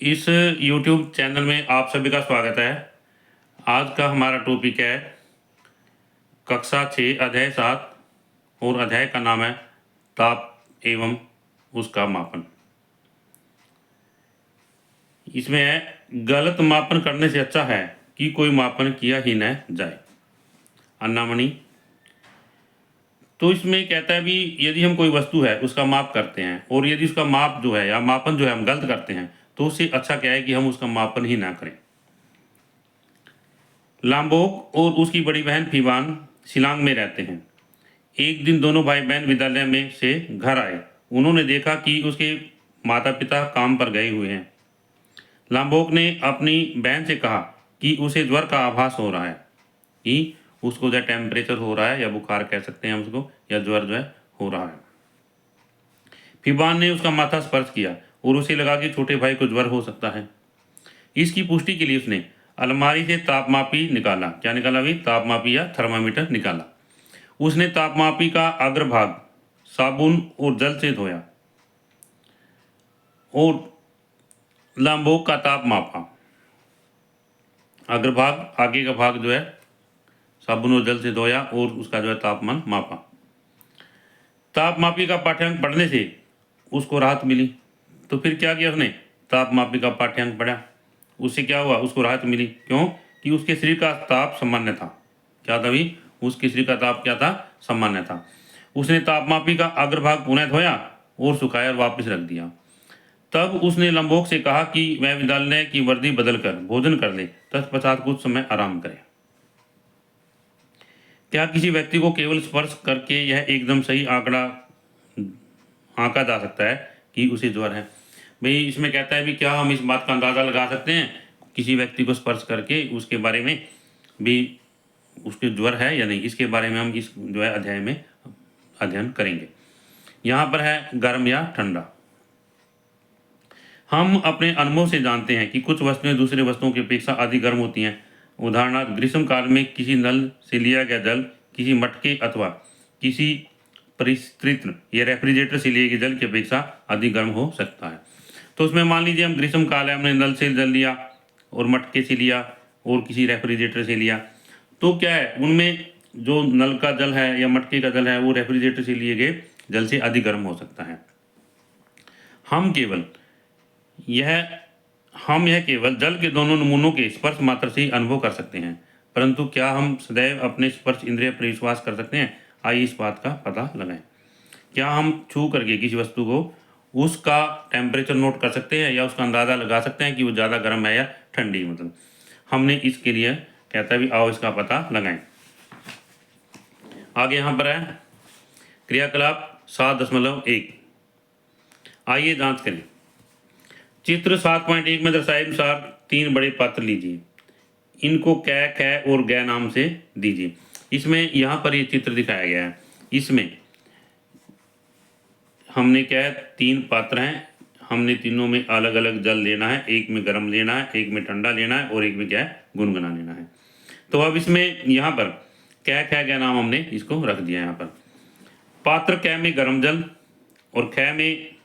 इस YouTube channel में आप सभी का स्वागत है। आज का हमारा टॉपिक है कक्षा 6 अध्याय 7 और अध्याय का नाम है ताप एवं उसका मापन। इसमें है गलत मापन करने से अच्छा है कि कोई मापन किया ही न जाए। अन्नामणि। तो इसमें कहता है भी यदि हम कोई वस्तु है उसका माप करते हैं और यदि उसका माप जो है या मापन जो है हम गलत करते हैं तो उससे अच्छा क्या है कि हम उसका मापन ही ना करें। लाम्बोक और उसकी बड़ी बहन फीवान शिलांग में रहते हैं। एक दिन दोनों भाई बहन विद्यालय में से घर आए। उन्होंने देखा कि उसके माता पिता काम पर गए हुए हैं। लाम्बोक ने अपनी बहन से कहा कि उसे ज्वर का आभास हो रहा है, कि उसको जो टेम्परेचर हो रहा है या बुखार कह सकते हैं हम उसको, या ज्वर जो है हो रहा है। फीवान ने उसका माथा स्पर्श किया और उसे लगा कि छोटे भाई को ज्वर हो सकता है। इसकी पुष्टि के लिए उसने अलमारी से तापमापी निकाला। क्या निकाला भी? तापमापी या थर्मामीटर निकाला। उसने तापमापी का अग्रभाग साबुन और जल से धोया और लाम्बोक का ताप मापा। अग्रभाग आगे का भाग जो है साबुन और जल से धोया और उसका जो है तापमान मापा। तापमापी का पाठ्यांक पढ़ने से उसको राहत मिली। तो फिर क्या किया उसने? तापमापी का पाठ्यांक पढ़ा, उससे क्या हुआ? उसको राहत मिली। क्यों? कि उसके शरीर का ताप सामान्य था। क्या था भी? उसके शरीर का ताप क्या था? सामान्य था। उसने तापमापी का अग्रभाग पुनः धोया और सुखाया और वापस रख दिया। तब उसने लंबोक से कहा कि वह विद्यालय की वर्दी बदलकर भोजन कर ले, तत्पश्चात कुछ समय आराम करे। क्या किसी व्यक्ति को केवल स्पर्श करके यह एकदम सही आंकड़ा आंका जा सकता है कि उसे ज्वर है? भाई इसमें कहता है भी क्या हम इस बात का अंदाज़ा लगा सकते हैं किसी व्यक्ति को स्पर्श करके उसके बारे में भी उसके ज्वर है या नहीं? इसके बारे में हम इस जो है अध्याय में अध्ययन करेंगे। यहाँ पर है गर्म या ठंडा। हम अपने अनुभव से जानते हैं कि कुछ वस्तुएं दूसरे वस्तुओं की अपेक्षा अधिक गर्म होती हैं। उदाहरणार्थ ग्रीष्म काल में किसी नल से लिया गया जल किसी मटके अथवा किसी परिस्थिति या रेफ्रिजरेटर से लिए गए जल की अपेक्षा अधिक गर्म हो सकता है। तो उसमें मान लीजिए हम ग्रीष्म काल है, हमने नल से जल लिया और मटके से लिया और किसी रेफ्रिजरेटर से लिया, तो क्या है उनमें जो नल का जल है या मटके का जल है वो रेफ्रिजरेटर से लिए गए जल से अधिक गर्म हो सकता है। हम यह केवल जल के दोनों नमूनों के स्पर्श मात्र से ही अनुभव कर सकते हैं, परंतु क्या हम सदैव अपने स्पर्श इंद्रिय पर विश्वास कर सकते हैं? आइए इस बात का पता लगाएं। क्या हम छू करके किसी वस्तु को उसका टेम्परेचर नोट कर सकते हैं या उसका अंदाज़ा लगा सकते हैं कि वो ज़्यादा गर्म है या ठंडी? मतलब हमने इसके लिए कहता है भी आओ इसका पता लगाएं। आगे यहाँ पर है क्रियाकलाप 7.1। आइए जांच करें। चित्र 7.1 में दर्शाए अनुसार 3 बड़े पात्र लीजिए। इनको कै, कै और गै नाम से दीजिए। इसमें यहाँ पर ये चित्र दिखाया गया है। इसमें हमने क्या है 3 पात्र हैं, हमने तीनों में अलग अलग जल लेना है। एक में गर्म लेना है, एक में ठंडा लेना है और एक में क्या है गुनगुना लेना है। तो अब इसमें यहाँ पर कै, कै, गै नाम हमने इसको रख दिया। यहाँ पर पात्र कै में गर्म जल और कै में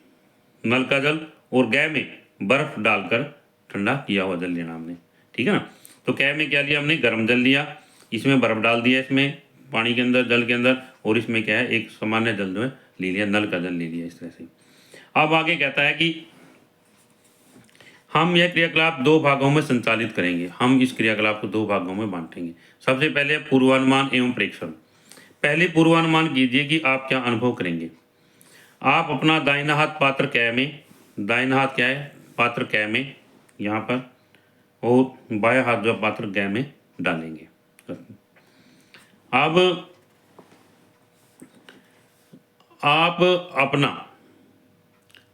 नल का जल और गै में बर्फ डालकर ठंडा किया हुआ जल लेना हमने, ठीक है ना। तो कै में क्या लिया हमने? गर्म जल लिया, इसमें बर्फ डाल दिया, इसमें पानी के अंदर जल के अंदर, और इसमें क्या है एक सामान्य जल जो है ले लिया, नल का जल ले लिया, इस तरह से। अब आगे कहता है कि हम यह क्रियाकलाप 2 भागों में संचालित करेंगे। हम इस क्रियाकलाप को 2 भागों में बांटेंगे। सबसे पहले पूर्वानुमान एवं प्रेक्षण। पहले पूर्वानुमान कीजिए कि आप क्या अनुभव करेंगे। आप अपना दाहिना हाथ पात्र कै में, दाहिना हाथ क्या है पात्र कै में यहाँ पर, और बायां हाथ जो पात्र गै में डालेंगे। अब आप अपना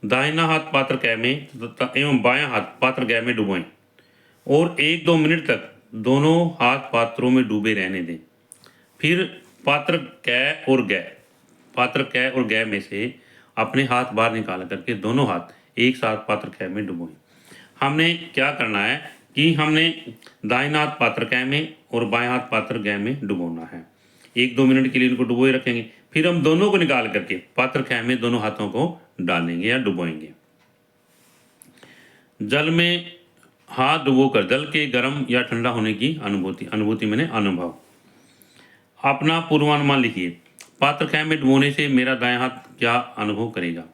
दाहिना हाथ पात्र कै में एवं बायां हाथ पात्र गै में डुबोएं और 1-2 मिनट तक दोनों हाथ पात्रों में डूबे रहने दें। फिर पात्र कै और गै में से अपने हाथ बाहर निकाल करके दोनों हाथ एक साथ पात्र कै में डुबोएं। हमने क्या करना है कि हमने दाहिना हाथ पात्र कै में और बाएं हाथ पात्र गै में डुबोना है। 1-2 मिनट के लिए इनको डुबोए रखेंगे। फिर हम दोनों को निकाल करके पात्र कै में दोनों हाथों को डालेंगे या डुबोएंगे। जल में हाथ डुबोकर जल के गर्म या ठंडा होने की अनुभूति, अनुभूति मैंने अनुभव। अपना पूर्वानुमान लिखिए। पात्र ख में डुबोने से मेरा दायां हाथ क्या अनुभव करेगा।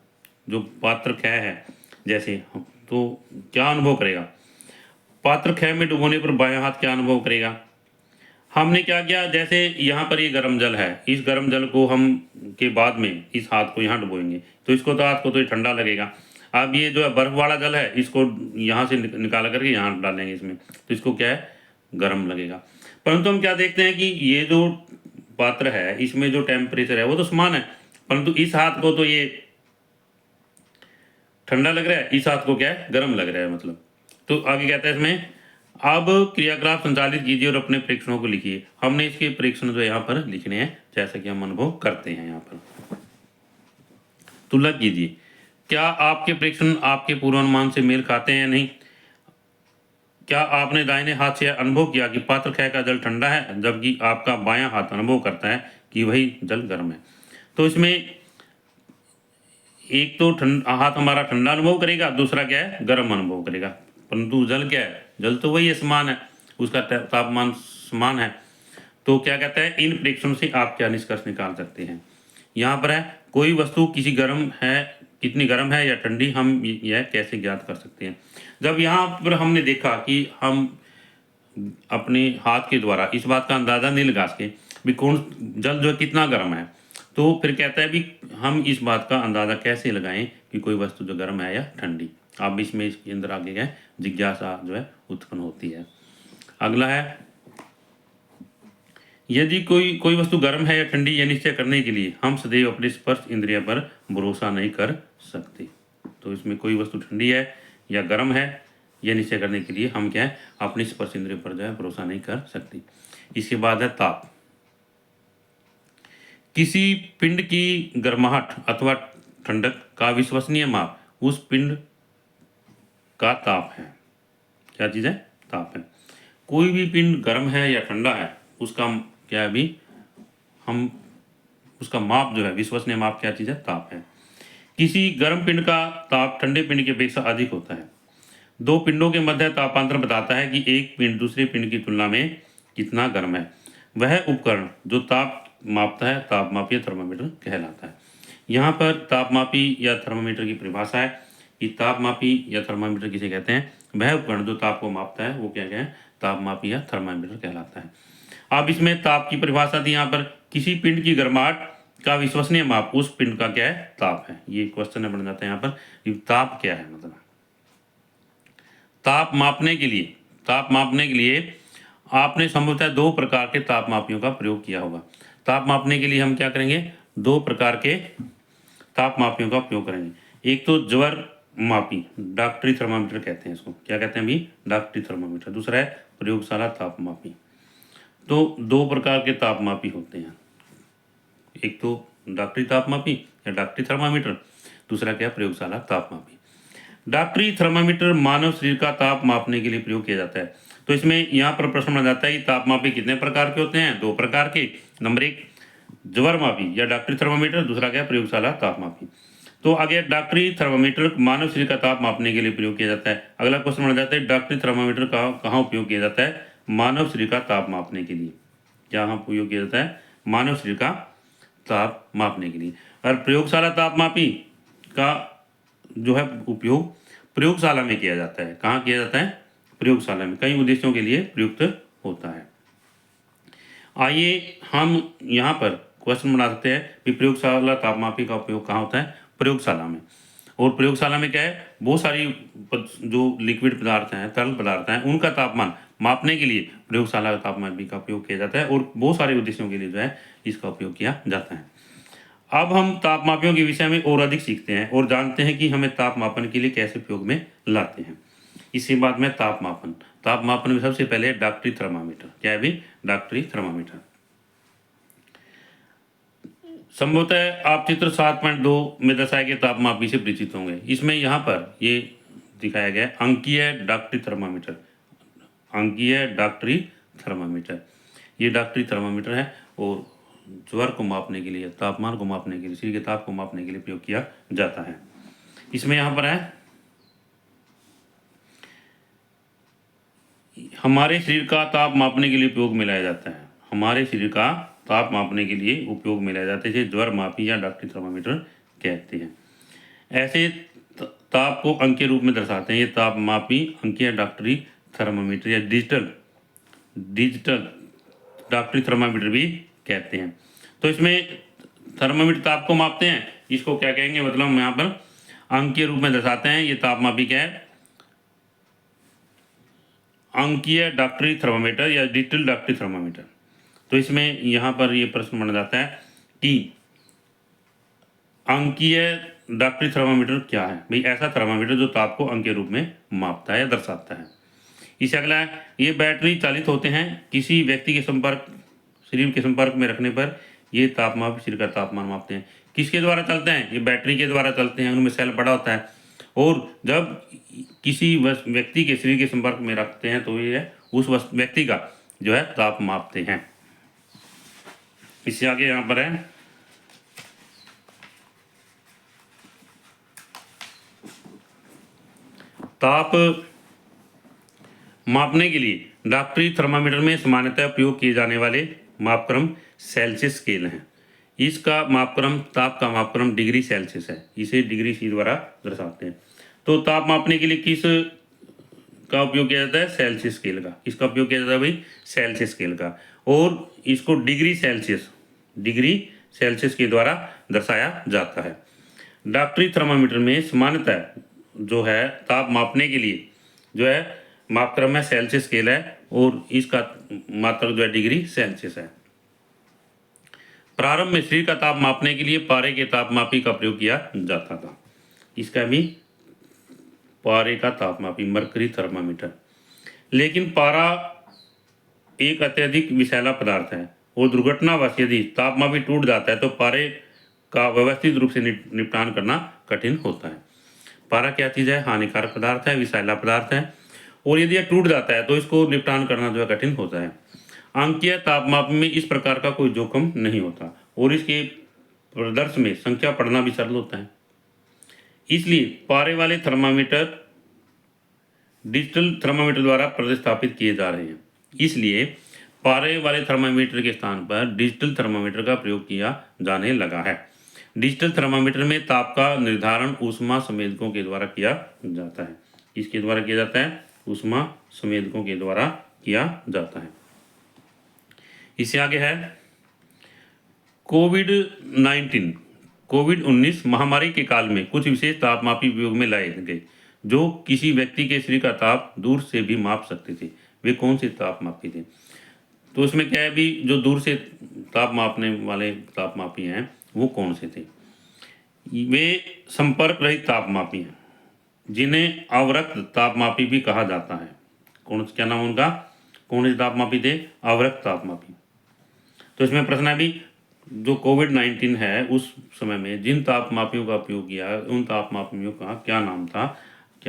जो पात्र ख है जैसे, तो क्या अनुभव करेगा। पात्र ख में डुबोने पर बायां हाथ क्या अनुभव करेगा। हमने क्या किया, जैसे यहाँ पर ये गर्म जल है, इस गर्म जल को हम के बाद में इस हाथ को यहाँ डुबोएंगे तो इसको तो हाथ को तो ये ठंडा लगेगा। अब ये जो है बर्फ वाला जल है, इसको यहाँ से निकाल करके यहाँ डालेंगे इसमें, तो इसको क्या है, गर्म लगेगा। परंतु हम क्या देखते हैं कि ये जो पात्र है इसमें जो टेम्परेचर है वो तो समान है, परंतु इस हाथ को तो ये ठंडा लग रहा है, इस हाथ को क्या है, गर्म लग रहा है मतलब। तो आगे कहता है इसमें, अब क्रियाकलाप संचालित कीजिए और अपने प्रेक्षणों को लिखिए। हमने इसके प्रेक्षण जो यहाँ पर लिखने हैं जैसा कि हम अनुभव करते हैं। यहाँ पर तुलना कीजिए, क्या आपके प्रेक्षण आपके पूर्वानुमान से मेल खाते हैं या नहीं। क्या आपने दाहिने हाथ से अनुभव किया कि पात्र ख का जल ठंडा है, जबकि आपका बायां हाथ अनुभव करता है कि वही जल गर्म है। तो इसमें एक तो हाथ हमारा ठंडा अनुभव करेगा, दूसरा क्या है, गर्म अनुभव करेगा। परंतु जल क्या है, जल तो वही है, समान है, उसका तापमान समान है। तो क्या कहता है, इन प्रेक्षणों से आप क्या निष्कर्ष निकाल सकते हैं। यहाँ पर है, कोई वस्तु किसी गर्म है, कितनी गर्म है या ठंडी, हम यह कैसे ज्ञात कर सकते हैं। जब यहाँ पर हमने देखा कि हम अपने हाथ के द्वारा इस बात का अंदाज़ा नहीं लगा सके भी कौन जल जो है कितना गर्म है, तो फिर कहता है भी हम इस बात का अंदाज़ा कैसे लगाएं कि कोई वस्तु जो गर्म है या ठंडी। आप इसमें इसके अंदर आगे गए जिज्ञासा जो है उत्पन्न होती है। अगला है, यदि कोई वस्तु गर्म है या ठंडी यह निश्चय करने के लिए हम सदैव अपने स्पर्श इंद्रिय पर भरोसा नहीं कर सकते। तो इसमें कोई वस्तु ठंडी है या गर्म है यह निश्चय करने के लिए हम क्या है, अपनी स्पर्श इंद्रिय पर जो है भरोसा नहीं कर सकते। इसके बाद है ताप। किसी पिंड की गर्माहट अथवा ठंडक का विश्वसनीय माप उस पिंड का ताप है। क्या चीज़ है, ताप है। कोई भी पिंड गर्म है या ठंडा है, उसका क्या है, अभी हम उसका माप जो है, विश्वसनीय माप क्या चीज़ है, ताप है। किसी गर्म पिंड का ताप ठंडे पिंड की अपेक्षा अधिक होता है। दो पिंडों के मध्य तापांतर बताता है कि एक पिंड दूसरे पिंड की तुलना में कितना गर्म है। वह उपकरण जो ताप मापता है तापमापी थर्मामीटर कहलाता है। यहाँ पर तापमापी या थर्मामीटर की परिभाषा है कि तापमापी या थर्मामीटर किसे कहते हैं। वह उपकरण जो ताप को मापता है वो क्या है, तापमापी या थर्मामीटर कहलाता है। अब इसमें ताप की परिभाषा थी यहाँ पर, किसी पिंड की गर्माहट का विश्वसनीय माप उस पिंड का क्या है, ताप है। ये क्वेश्चन बन जाता है यहाँ पर, ताप क्या है मतलब। ताप मापने के लिए आपने संभवतः दो प्रकार के तापमापियों का प्रयोग किया होगा। ताप मापने के लिए हम क्या करेंगे, दो प्रकार के तापमापियों का उपयोग करेंगे। एक तो ज्वर मापी, डॉक्टरी थर्मामीटर कहते हैं इसको, क्या कहते हैं अभी, डॉक्टरी थर्मामीटर। दूसरा है प्रयोगशाला तापमापी। तो दो प्रकार के तापमापी होते हैं, एक तो डॉक्टरी तापमापी या डॉक्टरी थर्मामीटर, दूसरा क्या, प्रयोगशाला तापमापी। डॉक्टरी थर्मामीटर मानव शरीर का ताप मापने के लिए प्रयोग किया जाता है। तो इसमें यहाँ पर प्रश्न बन जाता है कि तापमापी कितने प्रकार के होते हैं, दो प्रकार के। नंबर एक ज्वर मापी या डॉक्टरी थर्मामीटर, दूसरा क्या, प्रयोगशाला तापमापी। तो आगे डॉक्टरी थर्मामीटर मानव शरीर का ताप मापने के लिए प्रयोग किया जाता है। अगला क्वेश्चन बन जाता है, डॉक्टरी थर्मामीटर का कहाँ उपयोग किया जाता है, मानव शरीर का ताप मापने के लिए। यहाँ उपयोग किया जाता है मानव शरीर का ताप मापने के लिए। और प्रयोगशाला तापमापी का जो है उपयोग प्रयोगशाला में किया जाता है। कहाँ किया जाता है, प्रयोगशाला में, कई उद्देश्यों के लिए प्रयुक्त होता है। आइए हम यहाँ पर क्वेश्चन बना सकते हैं कि प्रयोगशाला तापमापी का उपयोग कहाँ होता है, प्रयोगशाला में। और प्रयोगशाला में क्या है, बहुत सारी जो लिक्विड पदार्थ हैं, तरल पदार्थ हैं, उनका तापमान मापने के लिए प्रयोगशाला तापमापी का उपयोग किया जाता है और बहुत सारे उद्देश्यों के लिए जो है इसका उपयोग किया जाता है। अब हम तापमापियों के विषय में और अधिक सीखते हैं और जानते हैं कि हमें तापमापन के लिए कैसे उपयोग में लाते हैं। इसी बात में तापमापन में सबसे पहले डॉक्टरी थर्मामीटर, क्या है भी, डॉक्टरी थर्मामीटर। संभवतः आप चित्र 7.2 में दर्शाए गए तापमापी से परिचित होंगे। इसमें यहाँ पर ये दिखाया गया अंकीय डॉक्टरी थर्मामीटर, अंकीय डॉक्टरी थर्मामीटर। ये डॉक्टरी थर्मामीटर है और ज्वर को मापने के लिए, तापमान को मापने के लिए, शरीर के ताप को मापने के लिए प्रयोग किया जाता है। इसमें यहाँ पर है हमारे शरीर का ताप मापने के लिए उपयोग में लाया जाता है। हमारे शरीर का ताप मापने के लिए उपयोग में लाया जाता है, इसे ज्वर मापी या डॉक्टरी थर्मामीटर कहते हैं। ऐसे ताप को अंक के रूप में दर्शाते हैं। ये ताप मापी अंकीय डॉक्टरी थर्मामीटर या डिजिटल डॉक्टरी थर्मामीटर भी कहते हैं। तो इसमें थर्मामीटर ताप को मापते हैं, इसको क्या कहेंगे, मतलब हम यहाँ पर अंक के रूप में दर्शाते हैं। ये ताप मापी क्या है, अंकीय डॉक्टरी थर्मामीटर या डिजिटल डॉक्टरी थर्मामीटर। तो इसमें यहाँ पर ये प्रश्न बन जाता है कि अंकीय डॉक्टरी थर्मामीटर क्या है। भाई ऐसा थर्मामीटर जो ताप को अंक के रूप में मापता है या दर्शाता है। इससे अगला है, ये बैटरी चालित होते हैं। किसी व्यक्ति के शरीर के संपर्क में रखने पर ये तापमाप शरीर का तापमान मापते हैं। किसके द्वारा चलते हैं, ये बैटरी के द्वारा चलते हैं। उनमें सेल बड़ा होता है और जब किसी व्यक्ति के शरीर के संपर्क में रखते हैं तो ये उस व्यक्ति का जो है ताप मापते हैं। इससे आगे यहाँ पर है, ताप मापने के लिए डॉक्टरी थर्मामीटर में सामान्यतः प्रयोग किए जाने वाले मापक्रम सेल्सियस स्केल हैं। इसका मापक्रम, ताप का मापक्रम डिग्री सेल्सियस है। इसे डिग्री सी द्वारा दर्शाते हैं। तो ताप मापने के लिए किस का उपयोग किया जाता है, सेल्सियस स्केल का। इसका उपयोग किया जाता है भाई सेल्सियस स्केल का, और इसको डिग्री सेल्सियस के द्वारा दर्शाया जाता है। डॉक्टरी थर्मामीटर में सामान्यतः जो है ताप मापने के लिए जो है मापक्रम है सेल्सियस स्केल है, और इसका मात्रक जो है डिग्री सेल्सियस है। प्रारंभ में शरीर का ताप मापने के लिए पारे के तापमापी का प्रयोग किया जाता था। इसका भी पारे का तापमापी, मरकरी थर्मामीटर। लेकिन पारा एक अत्यधिक विषैला पदार्थ है और दुर्घटनावश यदि तापमापी टूट जाता है तो पारे का व्यवस्थित रूप से निपटान करना कठिन होता है। पारा क्या चीज़ है, हानिकारक पदार्थ है, विषैला पदार्थ है, और यदि यह टूट जाता है तो इसको निपटान करना जो है कठिन होता है। अंकीय तापमाप में इस प्रकार का कोई जोखिम नहीं होता और इसके प्रदर्श में संख्या पढ़ना भी सरल होता है। इसलिए पारे वाले थर्मामीटर डिजिटल थर्मामीटर द्वारा प्रतिस्थापित किए जा रहे हैं। इसलिए पारे वाले थर्मामीटर के स्थान पर डिजिटल थर्मामीटर का प्रयोग किया जाने लगा है। डिजिटल थर्मामीटर में ताप का निर्धारण ऊष्मा संवेदकों के द्वारा किया जाता है। इसके द्वारा किया जाता है, ऊष्मा संवेदकों के द्वारा किया जाता है। इससे आगे है कोविड-19 महामारी के काल में कुछ विशेष तापमापी उपयोग में लाए गए जो किसी व्यक्ति के शरीर का ताप दूर से भी माप सकते थे। वे कौन से तापमापी थे? तो उसमें क्या है भी, जो दूर से ताप मापने वाले तापमापी हैं वो कौन से थे? वे संपर्क रहित तापमापी हैं जिन्हें अवरक्त तापमापी भी कहा जाता है। क्या नाम उनका? कौन से तापमापी थे? अवरक्त तापमापी। तो इसमें प्रश्न है भी, जो कोविड-19 है उस समय में जिन तापमापियों का उपयोग किया उन तापमापियों का क्या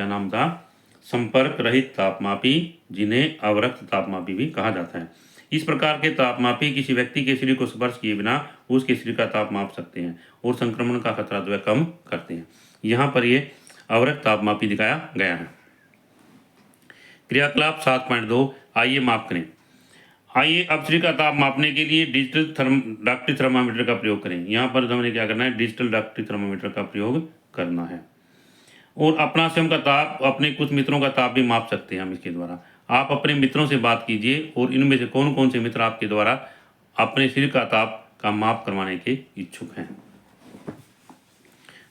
नाम था? संपर्क रहित तापमापी, जिन्हें अवरक्त तापमापी भी कहा जाता है। इस प्रकार के तापमापी किसी व्यक्ति के शरीर को स्पर्श किए बिना उसके शरीर का ताप माप सकते हैं और संक्रमण का खतरा जो है कम करते हैं। यहाँ पर ये अवरक्त तापमापी दिखाया गया है। क्रियाकलाप 7.2 आइए माप करें। आइए अब शरीर का ताप मापने के लिए डिजिटल डॉक्टरी थर्मामीटर का प्रयोग करें। यहाँ पर हमें क्या करना है, डिजिटल डॉक्टरी थर्मामीटर का प्रयोग करना है और अपना स्वयं का ताप, अपने कुछ मित्रों का ताप भी माप सकते हैं हम इसके द्वारा। आप अपने मित्रों से बात कीजिए और इनमें से कौन कौन से मित्र आपके द्वारा अपने शरीर का ताप का माप करवाने के इच्छुक हैं।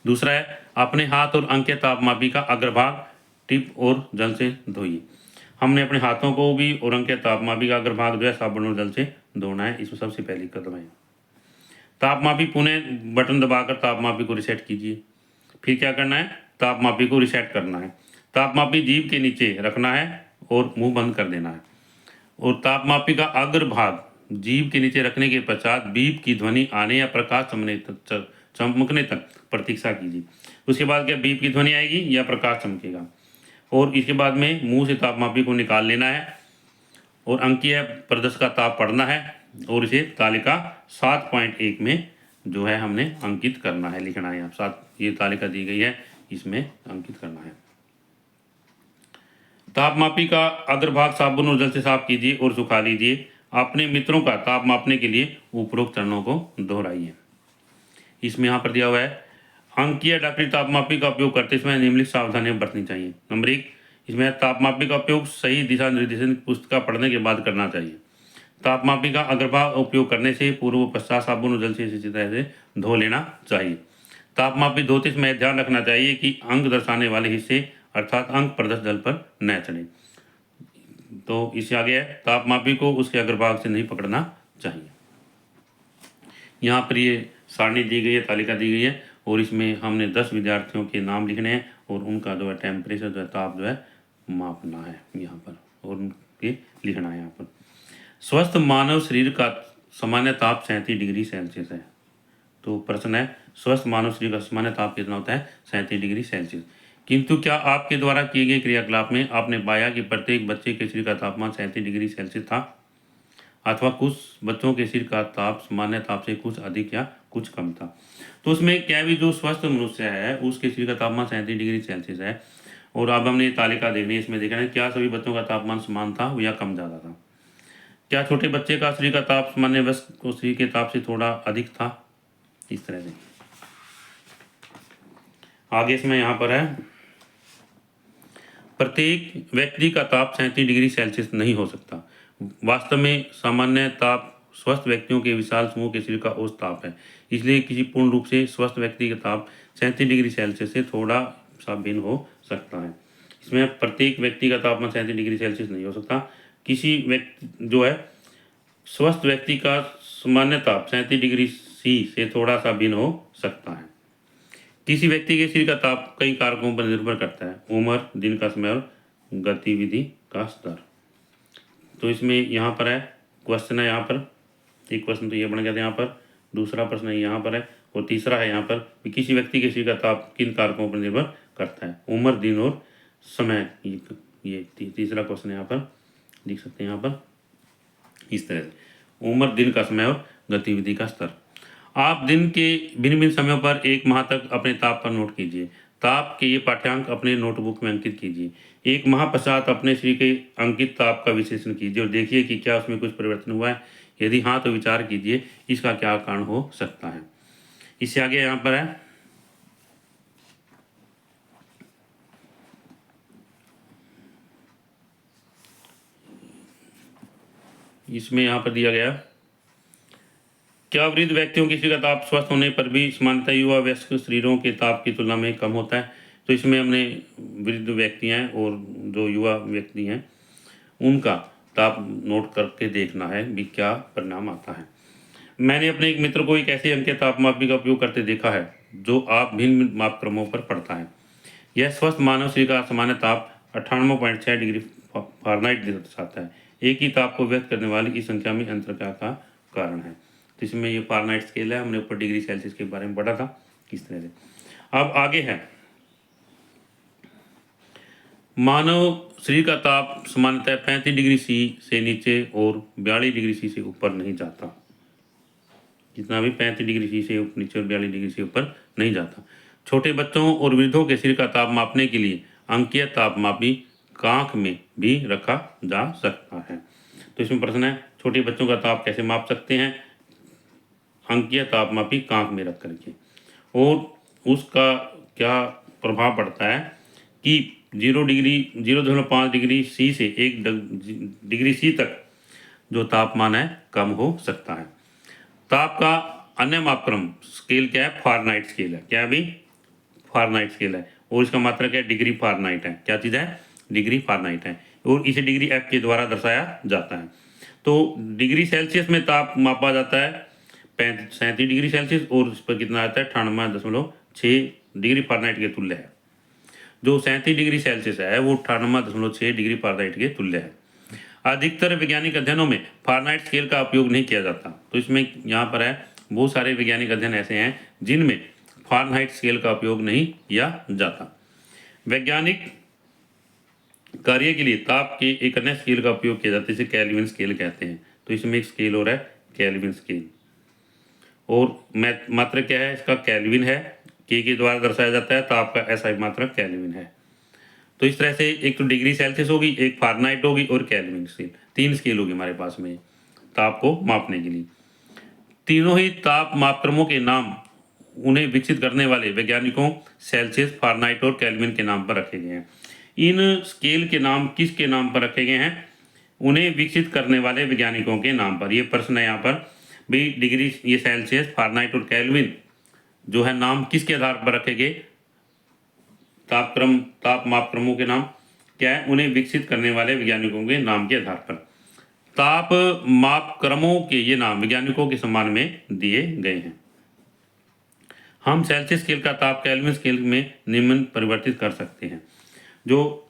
दूसरा है, अपने हाथ और अंक के तापमापी का अग्रभाग टिप और जल से धोइए। हमने अपने हाथों को भी और अंक के तापमापी का अग्रभाग जो है साबुन और जल से धोना है। इसमें सबसे पहली कदम है। तापमापी पुनः बटन दबाकर तापमापी को रिसेट कीजिए। फिर क्या करना है, तापमापी को रिसेट करना है। तापमापी जीभ के नीचे रखना है और मुंह बंद कर देना है और तापमापी का अग्रभाग जीभ के नीचे रखने के पश्चात बीप की ध्वनि आने या प्रकाश चमकने तक प्रतीक्षा कीजिए। उसके बाद क्या बीप की ध्वनि आएगी या प्रकाश चमकेगा, और इसके बाद में मुंह से तापमापी को निकाल लेना है और अंकीय प्रदर्श का ताप पढ़ना है और इसे तालिका 7.1 में जो है हमने अंकित करना है, लिखना है। यहाँ ये तालिका दी गई है, इसमें अंकित करना है। तापमापी का अग्रभाग साबुन और जल से साफ कीजिए और सुखा लीजिए। अपने मित्रों का ताप मापने के लिए उपरोक्त चरणों को दोहराइए। इसमें यहाँ पर दिया हुआ है, अंकीय डॉक्टरी तापमापी का उपयोग करते समय निम्नलिखित सावधानियां बरतनी चाहिए। नंबर 1, इसमें तापमापी का उपयोग सही दिशा निर्देशन पुस्तिका पढ़ने के बाद करना चाहिए। तापमापी का अग्रभाग उपयोग करने से पूर्व पश्चात साबुन और जल से अच्छी तरह से धो लेना चाहिए। तापमापी धोते समय ध्यान रखना चाहिए कि अंक दर्शाने वाले हिस्से अर्थात अंक प्रदर्श जल पर न चढ़े। तो इससे आगे है, तापमापी को उसके अग्रभाग से नहीं पकड़ना चाहिए। यहाँ पर ये सारणी दी गई है, तालिका दी गई है और इसमें हमने 10 विद्यार्थियों के नाम लिखने हैं और उनका जो है टेम्परेचर जो है ताप जो है मापना है यहाँ पर और उनके लिखना है यहाँ पर। स्वस्थ मानव शरीर का सामान्य ताप 37 डिग्री सेल्सियस है। तो प्रश्न है, स्वस्थ मानव शरीर का सामान्य ताप कितना होता है? 37 डिग्री सेल्सियस। किंतु क्या आपके द्वारा किए गए क्रियाकलाप में आपने पाया कि प्रत्येक बच्चे के शरीर का तापमान 37 डिग्री सेल्सियस था अथवा कुछ बच्चों के शरीर का ताप सामान्य ताप से कुछ अधिक या कुछ कम था? तो उसमें क्या भी जो स्वस्थ मनुष्य है उसके शरीर का तापमान 37 डिग्री सेल्सियस है और अब हमने तालिका देखनी है, इसमें देखना है क्या सभी बच्चों का तापमान समान था या कम ज़्यादा था। क्या छोटे बच्चे का शरीर का ताप सामान्य वयस्क को शरीर के ताप से थोड़ा अधिक था? इस तरह से आगे इसमें यहाँ पर है, प्रत्येक व्यक्ति का ताप 37 डिग्री सेल्सियस नहीं हो सकता। वास्तव में सामान्य ताप स्वस्थ व्यक्तियों के विशाल समूह के शरीर का औसत ताप है। इसलिए किसी पूर्ण रूप से स्वस्थ व्यक्ति का ताप 37 डिग्री सेल्सियस से थोड़ा सा भिन्न हो सकता है। इसमें प्रत्येक व्यक्ति का तापमान 37 डिग्री सेल्सियस नहीं हो सकता। किसी व्यक्ति जो है स्वस्थ व्यक्ति का सामान्य ताप 37 डिग्री सी से थोड़ा सा भिन्न हो सकता है। किसी व्यक्ति के शरीर का ताप कई कारकों पर निर्भर करता है, उम्र, दिन का समय और गतिविधि का स्तर। तो इसमें यहाँ पर है क्वेश्चन है, यहाँ पर एक क्वेश्चन तो ये बन गया था यहाँ पर, दूसरा प्रश्न है यहाँ पर है और तीसरा है यहाँ पर कि किसी व्यक्ति के शरीर का ताप किन कारकों पर निर्भर करता है, उम्र, दिन और समय। ये तीसरा क्वेश्चन यहाँ पर लिख सकते हैं, यहाँ पर इस तरह से, उम्र, दिन का समय और गतिविधि का स्तर। आप दिन के भिन्न भिन्न समयों पर एक माह तक अपने ताप पर नोट कीजिए। ताप के ये पाठ्यांक अपने नोटबुक में अंकित कीजिए। एक माह पश्चात अपने शरीर के अंकित ताप का विश्लेषण कीजिए और देखिए कि क्या उसमें कुछ परिवर्तन हुआ है। यदि हाँ तो विचार कीजिए इसका क्या कारण हो सकता है। इससे आगे यहाँ पर है, इसमें यहाँ पर दिया गया, क्या वृद्ध व्यक्तियों के शरीर का ताप स्वस्थ होने पर भी सामान्यतः युवा वयस्क शरीरों के ताप की तुलना में कम होता है? तो इसमें हमने वृद्ध व्यक्ति हैं और जो युवा व्यक्ति हैं उनका ताप नोट करके देखना है भी क्या परिणाम आता है। मैंने अपने एक मित्र को एक ऐसे अंकीय तापमापी का उपयोग करते देखा है जो आप भिन्न मापक्रमों पर पड़ता है। यह स्वस्थ मानव शरीर का सामान्य ताप 98.6 डिग्री फ़ारेनहाइट दर्शाता है। एक ही ताप को व्यक्त करने वाली इस संख्या में अंतर का कारण है। तो इसमें ये फ़ारेनहाइट स्केल है, हमने ऊपर डिग्री सेल्सियस के बारे में पढ़ा था किस तरह से। अब आगे है, मानव शरीर का ताप सामान्यतः 35 डिग्री सी से नीचे और 42 डिग्री सी से ऊपर नहीं जाता। जितना भी 35 डिग्री सी से नीचे और 42 डिग्री से ऊपर नहीं जाता। छोटे बच्चों और वृद्धों के शरीर का ताप मापने के लिए अंकीय तापमापी कांख में भी रखा जा सकता है। तो इसमें प्रश्न है, छोटे बच्चों का ताप कैसे माप सकते हैं? अंकीय तापमापी कांख में रख करके, और उसका क्या प्रभाव पड़ता है कि 0.5 डिग्री सी से 1 डिग्री सी तक जो तापमान है कम हो सकता है। ताप का अन्य मापक्रम स्केल क्या है? फ़ारेनहाइट स्केल है। क्या भी? फ़ारेनहाइट स्केल है और इसका मात्रक क्या है? डिग्री फ़ारेनहाइट है। क्या चीज़ है? डिग्री फ़ारेनहाइट है और इसे डिग्री एफ के द्वारा दर्शाया जाता है। तो डिग्री सेल्सियस में ताप मापा जाता है 37 डिग्री सेल्सियस और इस पर कितना आता है? 98.6 डिग्री फ़ारेनहाइट के तुल्य है। जो 37 डिग्री सेल्सियस है वो 98.6 डिग्री फ़ारेनहाइट के तुल्य है। अधिकतर वैज्ञानिक अध्ययनों में फ़ारेनहाइट स्केल का उपयोग नहीं किया जाता। तो इसमें यहाँ पर है, बहुत सारे वैज्ञानिक अध्ययन ऐसे हैं जिनमें फ़ारेनहाइट स्केल का उपयोग नहीं किया जाता। वैज्ञानिक कार्य के लिए ताप के एक अन्य स्केल का उपयोग किया जाता है, इसे केल्विन स्केल कहते हैं। तो इसमें एक स्केल और है केल्विन स्केल, और मात्रक क्या है इसका? केल्विन है। के द्वारा दर्शाया जाता है, ताप का एसआई मात्रक केल्विन है। तो इस तरह से एक तो डिग्री सेल्सियस होगी, एक फ़ारेनहाइट होगी और केल्विन स्केल, 3 स्केल होगी हमारे पास में ताप को मापने के लिए। तीनों ही ताप मापक्रमों के नाम उन्हें विकसित करने वाले वैज्ञानिकों सेल्सियस, फ़ारेनहाइट और केल्विन के नाम पर रखे गए हैं। इन स्केल के नाम किसके नाम पर रखे गए हैं? उन्हें विकसित करने वाले वैज्ञानिकों के नाम पर। ये प्रश्न है यहाँ पर भी, डिग्री ये सेल्सियस, फ़ारेनहाइट और केल्विन जो है नाम किसके आधार पर रखे गए? ताप मापक्रमों के नाम क्या है? उन्हें विकसित करने वाले वैज्ञानिकों के नाम के आधार पर ताप मापक्रमों के ये नाम वैज्ञानिकों के सम्मान में दिए गए हैं। हम सेल्सियस स्केल का ताप केल्विन स्केल में निम्न परिवर्तित कर सकते हैं। जो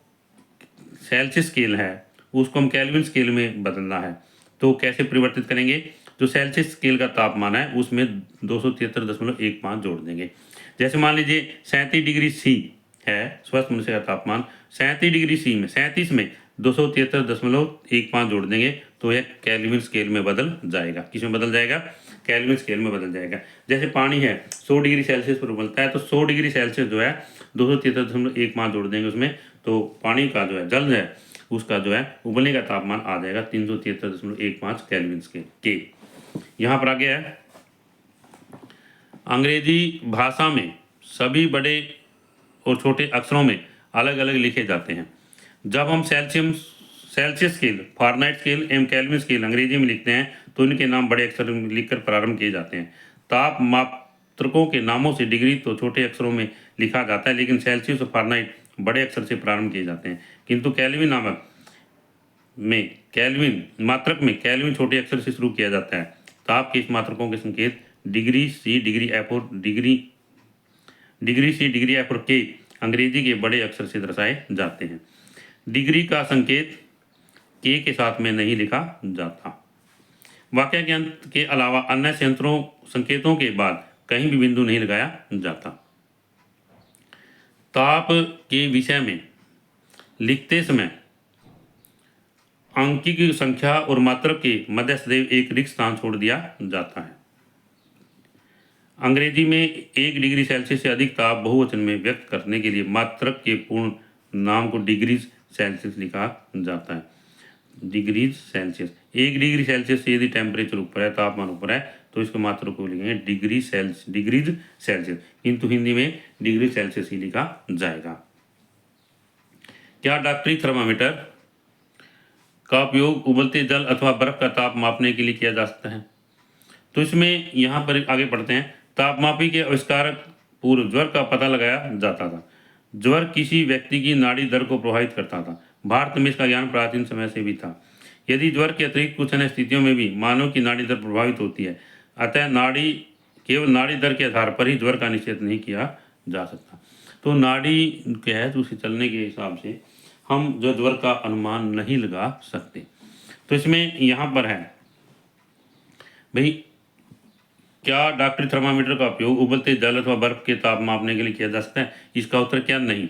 सेल्सियस स्केल है उसको हम केल्विन स्केल में बदलना है, तो कैसे परिवर्तित करेंगे? जो सेल्सियस स्केल का तापमान है उसमें 273.15 जोड़ देंगे। जैसे मान लीजिए 37 डिग्री सी है स्वस्थ मनुष्य का तापमान, 37 डिग्री सी में 37 में 273.15 जोड़ देंगे तो यह केल्विन स्केल में बदल जाएगा। किस में बदल जाएगा? केल्विन स्केल में बदल जाएगा। जैसे पानी है 100 डिग्री सेल्सियस पर उबलता है, तो 100 डिग्री सेल्सियस जो है 273.15 जोड़ देंगे उसमें, तो पानी का जो है जल है उसका जो है उबलने का तापमान आ जाएगा 373.15 केल्विन स्केल के। यहाँ पर आगे है, अंग्रेजी भाषा में सभी बड़े और छोटे अक्षरों में अलग अलग लिखे जाते हैं। जब हम सेल्सियस स्केल, फ़ारेनहाइट स्केल एवं केल्विन स्केल अंग्रेजी में लिखते हैं तो इनके नाम बड़े अक्षर में लिखकर प्रारंभ किए जाते हैं। ताप मात्रकों के नामों से डिग्री तो छोटे अक्षरों में लिखा जाता है, लेकिन सेल्सियस और फ़ारेनहाइट बड़े अक्षर से प्रारंभ किए जाते हैं, किंतु केल्विन मात्रक में केल्विन छोटे अक्षर से शुरू किया जाता है। ताप के इस मात्रकों के संकेत डिग्री सी, डिग्री एफ और के अंग्रेजी के बड़े अक्षर से दर्शाए जाते हैं। डिग्री का संकेत के साथ में नहीं लिखा जाता। वाक्य के अंत के अलावा अन्य संकेतों के बाद कहीं भी बिंदु नहीं लगाया जाता। ताप के विषय में लिखते समय अंकी की संख्या और मात्रक के मध्य सदैव एक रिक्त स्थान छोड़ दिया जाता है। अंग्रेजी में 1 डिग्री सेल्सियस से अधिक ताप बहुवचन में व्यक्त करने के लिए मात्रक के पूर्ण नाम को डिग्रीज सेल्सियस लिखा जाता है। डिग्रीज सेल्सियस, 1 डिग्री सेल्सियस से यदि टेम्परेचर ऊपर है, तापमान ऊपर है, तो इसको मात्रक को लिखेंगे डिग्रीज सेल्सियस, किंतु हिंदी में डिग्री सेल्सियस ही लिखा जाएगा। क्या डॉक्टरी थर्मामीटर का उपयोग उबलते जल अथवा बर्फ का ताप मापने के लिए किया जा सकता है? तो इसमें यहाँ पर आगे पढ़ते हैं। तापमापी के आविष्कार पूर्व ज्वर का पता लगाया जाता था। ज्वर किसी व्यक्ति की नाड़ी दर को प्रभावित करता था। भारत में इसका ज्ञान प्राचीन समय से भी था। यदि ज्वर के अतिरिक्त कुछ अन्य स्थितियों में भी मानव की नाड़ी दर प्रभावित होती है, अतः केवल नाड़ी दर के आधार पर ही ज्वर का निषेध नहीं किया जा सकता। तो नाड़ी क्या है तो उसके चलने के हिसाब से हम जो ज्वर का अनुमान नहीं लगा सकते। तो इसमें यहाँ पर है भाई, क्या डॉक्टरी थर्मामीटर का उपयोग उबलते जल अथवा बर्फ के ताप मापने के लिए किया जा सकता है? इसका उत्तर क्या नहीं।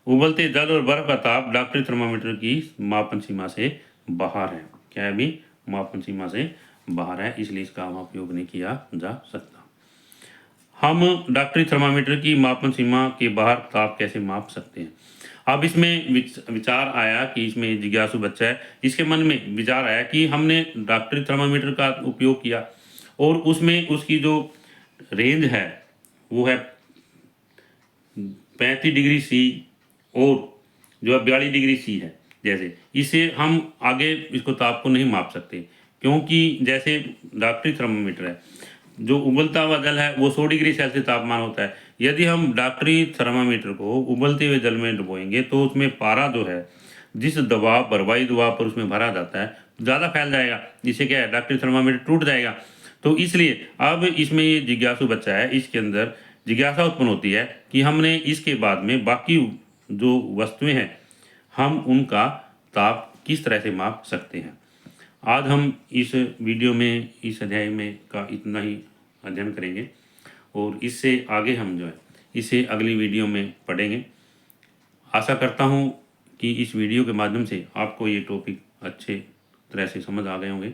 उबलते जल और बर्फ का ताप डॉक्टरी थर्मामीटर की मापन सीमा से बाहर है। क्या है अभी? मापन सीमा से बाहर है, इसलिए इसका हम उपयोग नहीं किया जा सकता। हम डॉक्टरी थर्मामीटर की मापन सीमा के बाहर ताप कैसे माप सकते हैं? अब इसमें विचार आया कि इसमें जिज्ञासु बच्चा है, इसके मन में विचार आया कि हमने डॉक्टरी थर्मामीटर का उपयोग किया और उसमें उसकी जो रेंज है वो है 35 डिग्री सी और जो है 42 डिग्री सी है। जैसे इसे हम आगे इसको ताप को नहीं माप सकते, क्योंकि जैसे डॉक्टरी थर्मामीटर है, जो उबलता हुआ जल है वो 100 डिग्री सेल्सियस तापमान होता है। यदि हम डॉक्टरी थर्मामीटर को उबलते हुए जल में डुबोएंगे तो उसमें पारा जो है जिस दबाव पर, वायु दबाव पर उसमें भरा जाता है, ज़्यादा फैल जाएगा, जिससे क्या है डॉक्टरी थर्मामीटर टूट जाएगा। तो इसलिए अब इसमें ये जिज्ञासु बच्चा है, इसके अंदर जिज्ञासा उत्पन्न होती है कि हमने इसके बाद में बाकी जो वस्तुएं हैं हम उनका ताप किस तरह से माप सकते हैं। आज हम इस वीडियो में, इस अध्याय में का इतना ही अध्ययन करेंगे और इससे आगे हम जो है इसे अगली वीडियो में पढ़ेंगे। आशा करता हूँ कि इस वीडियो के माध्यम से आपको ये टॉपिक अच्छे तरह से समझ आ गए होंगे,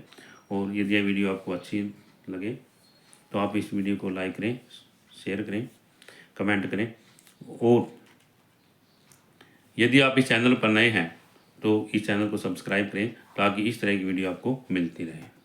और यदि यह वीडियो आपको अच्छी लगे तो आप इस वीडियो को लाइक करें, शेयर करें, कमेंट करें, और यदि आप इस चैनल पर नए हैं तो इस चैनल को सब्सक्राइब करें ताकि इस तरह की वीडियो आपको मिलती रहे।